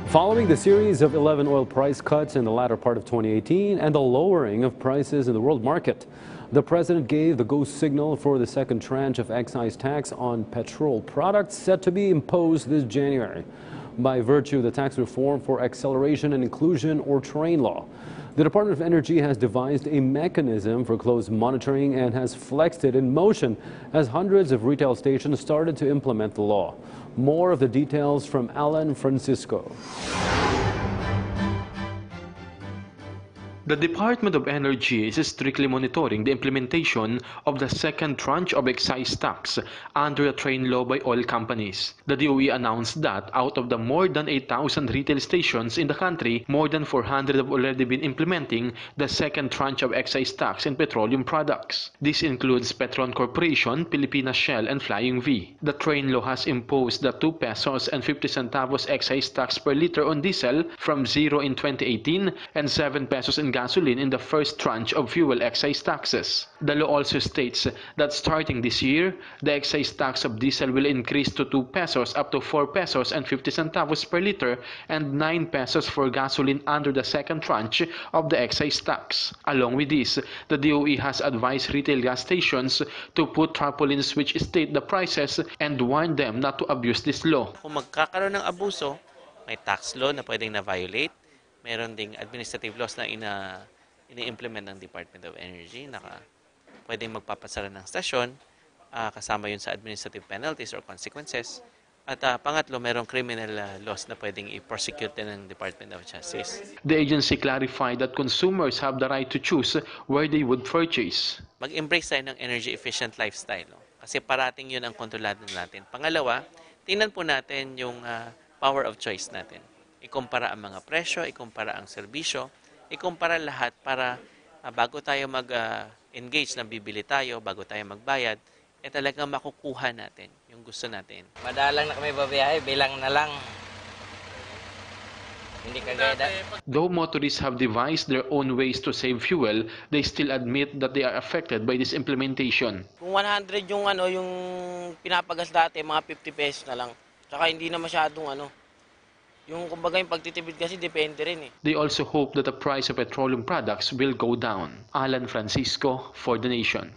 Following the series of 11 oil price cuts in the latter part of 2018 and the lowering of prices in the world market, the president gave the go signal for the second tranche of excise tax on petrol products set to be imposed this January. By virtue of the tax reform for acceleration and inclusion, or TRAIN law, the Department of Energy has devised a mechanism for close monitoring and has flexed it in motion as hundreds of retail stations started to implement the law. More of the details from Alan Francisco. The Department of Energy is strictly monitoring the implementation of the second tranche of excise tax under the TRAIN law by oil companies. The DOE announced that out of the more than 8,000 retail stations in the country, more than 400 have already been implementing the second tranche of excise tax in petroleum products. This includes Petron Corporation, Pilipinas Shell, and Flying V. The TRAIN law has imposed the 2 pesos and 50 centavos excise tax per liter on diesel from 0 in 2018 and 7 pesos in gasoline in the first tranche of fuel excise taxes. The law also states that starting this year, the excise tax of diesel will increase to 2 pesos up to 4 pesos and 50 centavos per liter and 9 pesos for gasoline under the second tranche of the excise tax. Along with this, the DOE has advised retail gas stations to put tarpaulins which state the prices and warn them not to abuse this law. Kung magkakaroon ng abuso, may tax law na pwedeng na-violate. Meron ding administrative laws na ini-implement ng Department of Energy na pwedeng magpapasara ng stasyon, kasama yun sa administrative penalties or consequences. At pangatlo, merong criminal laws na pwedeng i-prosecute din ng Department of Justice. The agency clarified that consumers have the right to choose where they would purchase. Mag-embrace tayo ng energy-efficient lifestyle. Kasi parating yun ang kontrolado natin. Pangalawa, tingnan po natin yung power of choice natin. Ikumpara ang mga presyo, ikumpara ang serbisyo, ikumpara lahat para bago tayo mag-engage na bibili tayo, bago tayo magbayad, talagang makukuha natin yung gusto natin. Madalang na kami babiyahe, bilang na lang. Hindi kagaya Though motorists have devised their own ways to save fuel, they still admit that they are affected by this implementation. Kung 100 yung yung pinapagas dati, mga 50 pesos na lang. Tsaka hindi na masyadong yung kumbaga yung pagtitipid kasi depende rin eh. They also hope that the price of petroleum products will go down. Alan Francisco for The Nation.